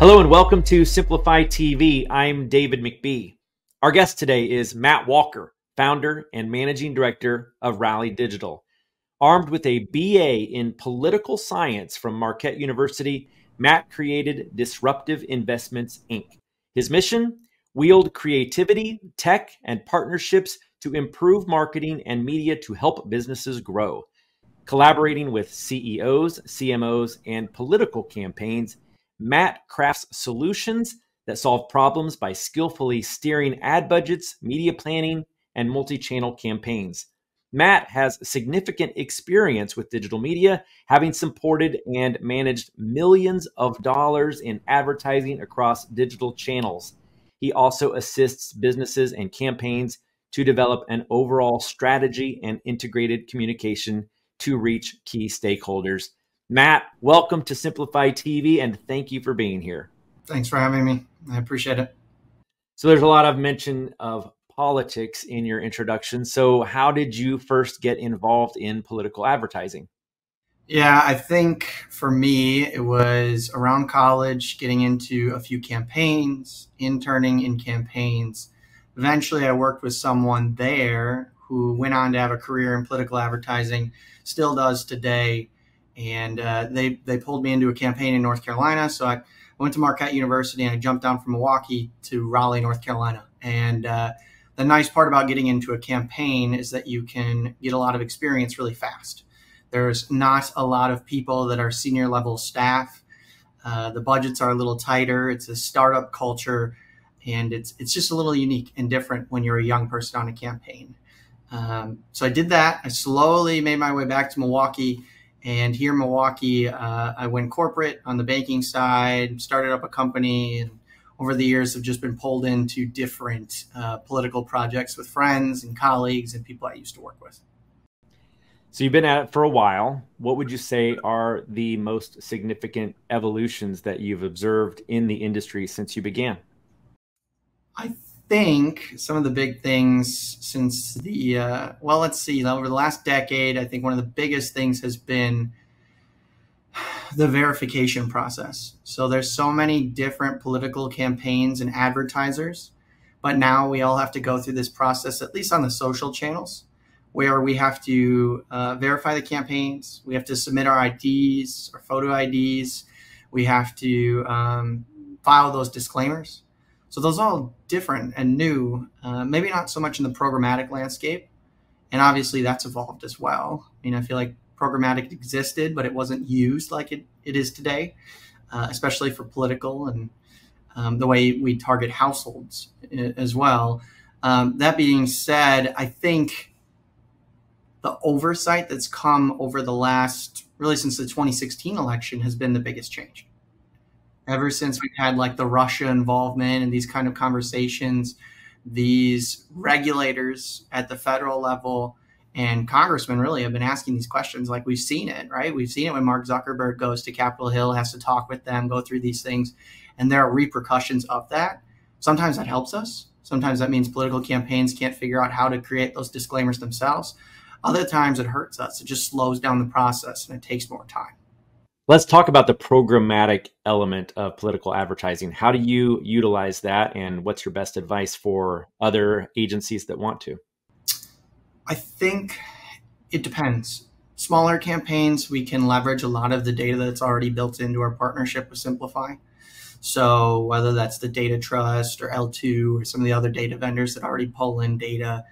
Hello and welcome to Simplify TV. I'm David McBee. Our guest today is Matt Walker, founder and managing director of Rally Digital. Armed with a BA in political science from Marquette University, Matt created Disruptive Investments, Inc. His mission? Wield creativity, tech, and partnerships to improve marketing and media to help businesses grow. Collaborating with CEOs, CMOs, and political campaigns, Matt crafts solutions that solve problems by skillfully steering ad budgets, media planning, and multi-channel campaigns. Matt has significant experience with digital media, having supported and managed millions of dollars in advertising across digital channels. He also assists businesses and campaigns to develop an overall strategy and integrated communication to reach key stakeholders. Matt, welcome to Simplify TV, and thank you for being here. Thanks for having me. I appreciate it. So there's a lot of mention of politics in your introduction. So how did you first get involved in political advertising? Yeah, I think for me, it was around college, getting into a few campaigns, interning in campaigns. Eventually, I worked with someone there who went on to have a career in political advertising, still does today. And they pulled me into a campaign in North Carolina. So I went to Marquette University and I jumped down from Milwaukee to Raleigh, North Carolina. And the nice part about getting into a campaign is that you can get a lot of experience really fast. There's not a lot of people that are senior level staff. The budgets are a little tighter. It's a startup culture, and it's just a little unique and different when you're a young person on a campaign. So I did that. I slowly made my way back to Milwaukee. And here in Milwaukee, I went corporate on the banking side, started up a company, and over the years have just been pulled into different political projects with friends and colleagues and people I used to work with. So you've been at it for a while. What would you say are the most significant evolutions that you've observed in the industry since you began? I think some of the big things since the, let's see, over the last decade, I think one of the biggest things has been the verification process. So there's so many different political campaigns and advertisers, but now we all have to go through this process, at least on the social channels, where we have to verify the campaigns. We have to submit our IDs, our photo IDs. We have to file those disclaimers. So those are all different and new, maybe not so much in the programmatic landscape. And obviously that's evolved as well. I mean, I feel like programmatic existed, but it wasn't used like it is today, especially for political and the way we target households as well. That being said, I think the oversight that's come over the last, really since the 2016 election, has been the biggest change. Ever since we've had like the Russia involvement and these kind of conversations, these regulators at the federal level and congressmen really have been asking these questions. Like, we've seen it, right? We've seen it when Mark Zuckerberg goes to Capitol Hill, has to talk with them, go through these things, and there are repercussions of that. Sometimes that helps us. Sometimes that means political campaigns can't figure out how to create those disclaimers themselves. Other times it hurts us. It just slows down the process and it takes more time. Let's talk about the programmatic element of political advertising. How do you utilize that, and what's your best advice for other agencies that want to? I think it depends. Smaller campaigns, we can leverage a lot of the data that's already built into our partnership with Simplify. So whether that's the Data Trust or L2 or some of the other data vendors that already pull in data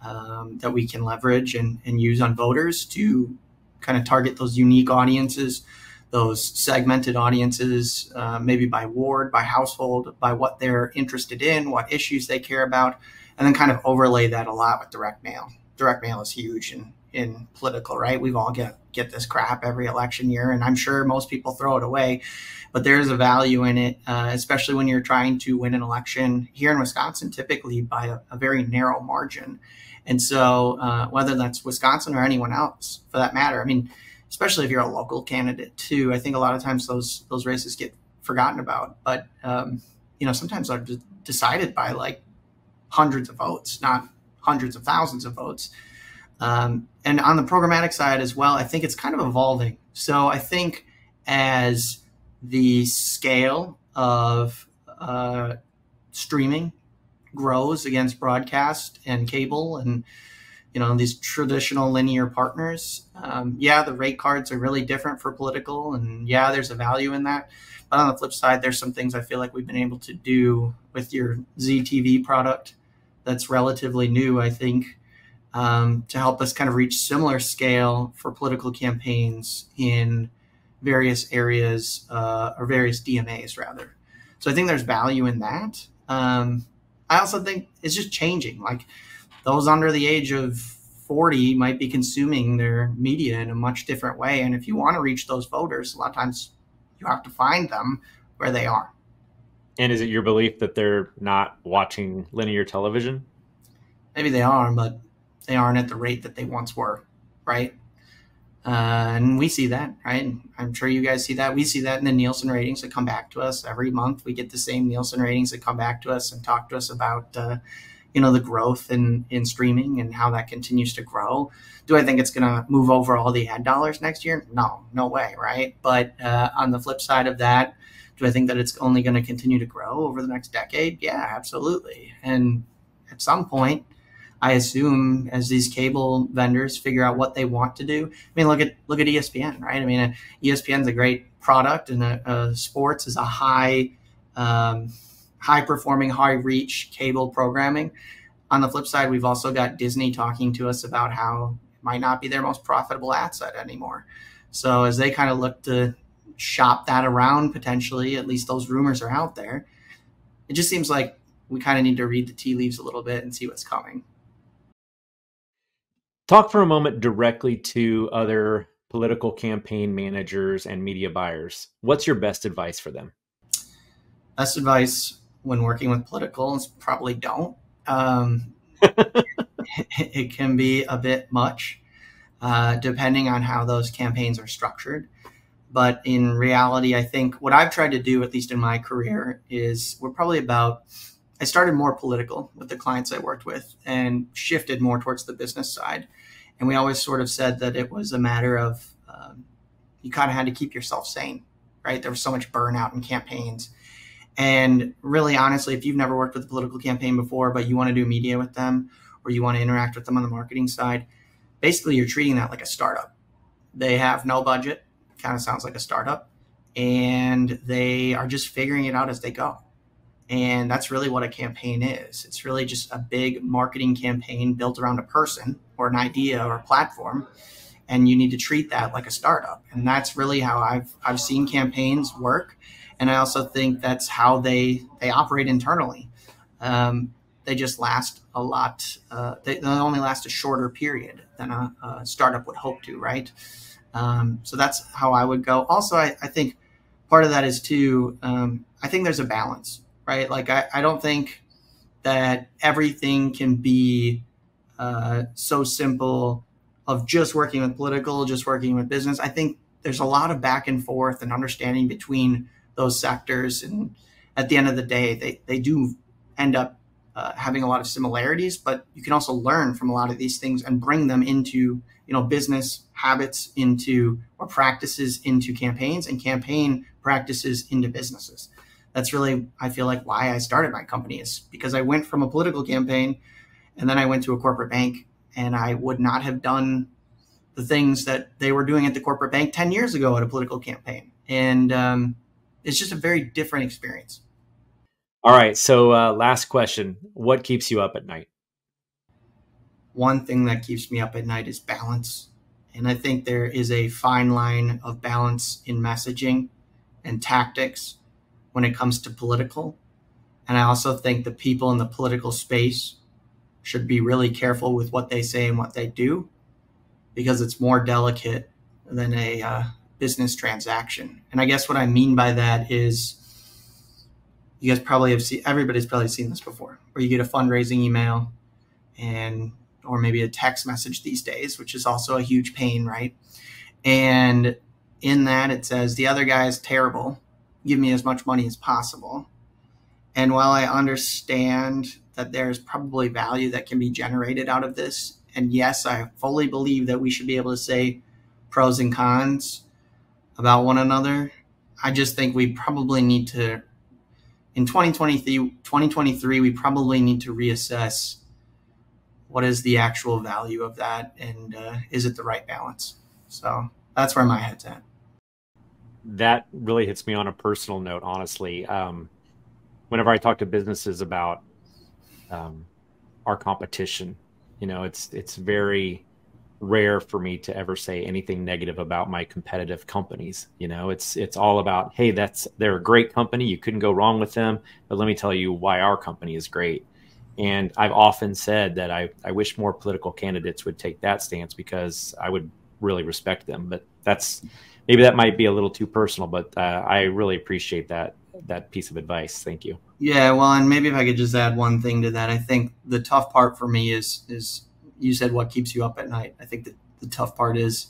that we can leverage and use on voters to kind of target those unique audiences, those segmented audiences, maybe by ward, by household, by what they're interested in, what issues they care about, and then kind of overlay that a lot with direct mail. Direct mail is huge in political, right? We've all get this crap every election year, and I'm sure most people throw it away, but there's a value in it, especially when you're trying to win an election here in Wisconsin, typically by a very narrow margin. And so whether that's Wisconsin or anyone else for that matter, I mean, especially if you're a local candidate too, I think a lot of times those races get forgotten about, but sometimes are decided by like hundreds of votes, not hundreds of thousands of votes. And on the programmatic side as well, I think it's kind of evolving. So I think as the scale of streaming grows against broadcast and cable and these traditional linear partners. The rate cards are really different for political, and there's a value in that. But on the flip side, there's some things I feel like we've been able to do with your ZTV product that's relatively new, I think, to help us kind of reach similar scale for political campaigns in various areas, or various DMAs rather. So I think there's value in that. I also think it's just changing. Like, those under the age of 40 might be consuming their media in a much different way. And if you want to reach those voters, a lot of times you have to find them where they are. And is it your belief that they're not watching linear television? Maybe they are, but they aren't at the rate that they once were, right? And we see that, right? I'm sure you guys see that. We see that in the Nielsen ratings that come back to us every month. We get the same Nielsen ratings that come back to us and talk to us about the growth in streaming and how that continues to grow. Do I think it's going to move over all the ad dollars next year? No way, right? But on the flip side of that, do I think that it's only going to continue to grow over the next decade? Yeah, absolutely. And at some point, I assume as these cable vendors figure out what they want to do. I mean, look at ESPN, right? I mean, ESPN's a great product, and sports is a high performing, high reach cable programming. On the flip side, we've also got Disney talking to us about how it might not be their most profitable asset anymore. So as they kind of look to shop that around potentially, at least those rumors are out there, it just seems like we kind of need to read the tea leaves a little bit and see what's coming. Talk for a moment directly to other political campaign managers and media buyers. What's your best advice for them? Best advice when working with political is probably don't. It can be a bit much, depending on how those campaigns are structured. But in reality, I think what I've tried to do, at least in my career, is I started more political with the clients I worked with and shifted more towards the business side. And we always sort of said that it was a matter of you kind of had to keep yourself sane, right? There was so much burnout in campaigns. And really, honestly, if you've never worked with a political campaign before, but you want to do media with them or you want to interact with them on the marketing side, basically you're treating that like a startup. They have no budget, kind of sounds like a startup, and they are just figuring it out as they go. And that's really what a campaign is. It's really just a big marketing campaign built around a person or an idea or a platform. And you need to treat that like a startup. And that's really how I've seen campaigns work. And I also think that's how they operate internally. They just last a lot. They only last a shorter period than a startup would hope to, right? So that's how I would go. Also, I think part of that is too, I think there's a balance, right? Like I don't think that everything can be so simple of just working with political, just working with business. I think there's a lot of back and forth and understanding between those sectors. And at the end of the day, they do end up having a lot of similarities, but you can also learn from a lot of these things and bring them into, business habits or practices into campaigns, and campaign practices into businesses. That's really, I feel like, why I started my company, is because I went from a political campaign and then I went to a corporate bank, and I would not have done the things that they were doing at the corporate bank 10 years ago at a political campaign. And it's just a very different experience. All right. So last question. What keeps you up at night? One thing that keeps me up at night is balance. And I think there is a fine line of balance in messaging and tactics when it comes to political. And I also think the people in the political space should be really careful with what they say and what they do, because it's more delicate than a business transaction. And I guess what I mean by that is, you guys probably have seen, everybody's probably seen this before, where you get a fundraising email or maybe a text message these days, which is also a huge pain, right? And in that it says, the other guy is terrible, give me as much money as possible. And while I understand that there's probably value that can be generated out of this, and yes, I fully believe that we should be able to say pros and cons about one another, I just think we probably need to in 2023, we probably need to reassess what is the actual value of that, and is it the right balance? So that's where my head's at. That really hits me on a personal note, honestly. Whenever I talk to businesses about our competition, it's very rare for me to ever say anything negative about my competitive companies. It's all about, hey, they're a great company. You couldn't go wrong with them. But let me tell you why our company is great. And I've often said that I wish more political candidates would take that stance, because I would really respect them. But maybe that might be a little too personal, but I really appreciate that piece of advice. Thank you. Yeah, well, and maybe if I could just add one thing to that, I think the tough part for me is you said what keeps you up at night. I think that the tough part is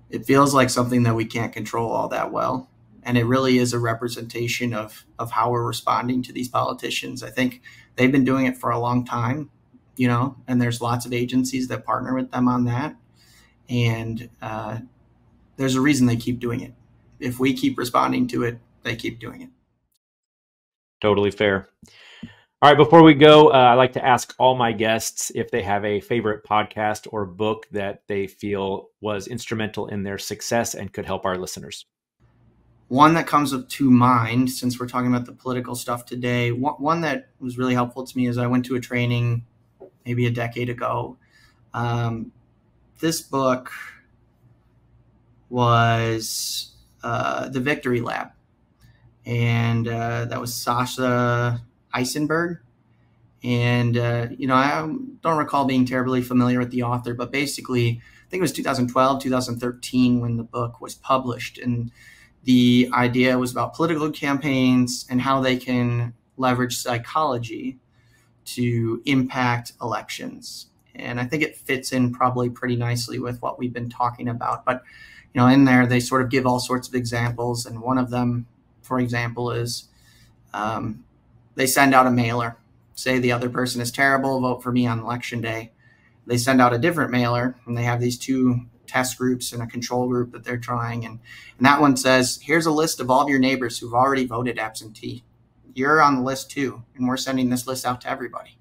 it feels like something that we can't control all that well. And it really is a representation of how we're responding to these politicians. I think they've been doing it for a long time, and there's lots of agencies that partner with them on that. And there's a reason they keep doing it. If we keep responding to it, they keep doing it. Totally fair. All right, before we go, I like to ask all my guests if they have a favorite podcast or book that they feel was instrumental in their success and could help our listeners. One that comes up to mind, since we're talking about the political stuff today, one that was really helpful to me is I went to a training maybe a decade ago. This book was The Victory Lab. And that was Sasha Eisenberg. And, I don't recall being terribly familiar with the author, but basically, I think it was 2012, 2013 when the book was published. And the idea was about political campaigns and how they can leverage psychology to impact elections. And I think it fits in probably pretty nicely with what we've been talking about. But, in there, they sort of give all sorts of examples. And one of them, for example, is they send out a mailer. Say the other person is terrible, vote for me on election day. They send out a different mailer, and they have these two test groups and a control group that they're trying. And that one says, here's a list of all of your neighbors who've already voted absentee. You're on the list too, and we're sending this list out to everybody.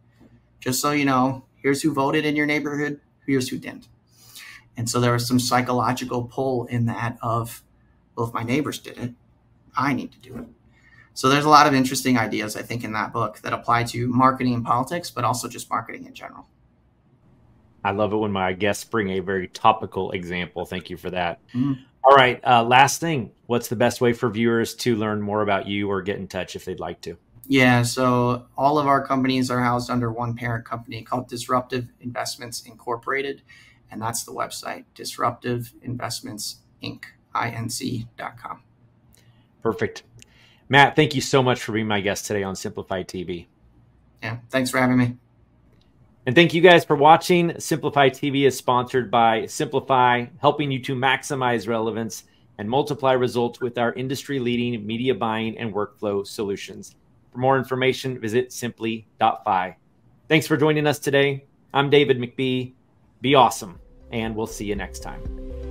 Just so you know, here's who voted in your neighborhood, here's who didn't. And so there was some psychological pull in that of, well, if my neighbors did it, I need to do it. So there's a lot of interesting ideas, I think, in that book that apply to marketing and politics, but also just marketing in general. I love it when my guests bring a very topical example. Thank you for that. All right. Last thing, what's the best way for viewers to learn more about you or get in touch if they'd like to? Yeah, so all of our companies are housed under one parent company called Disruptive Investments Incorporated, and that's the website, disruptiveinvestmentsinc.com. Perfect. Matt, thank you so much for being my guest today on Simplify TV. Yeah, thanks for having me. And thank you guys for watching. Simplify TV is sponsored by Simplify, helping you to maximize relevance and multiply results with our industry-leading media buying and workflow solutions. For more information, visit simply.fi. Thanks for joining us today. I'm David McBee. Be awesome, and we'll see you next time.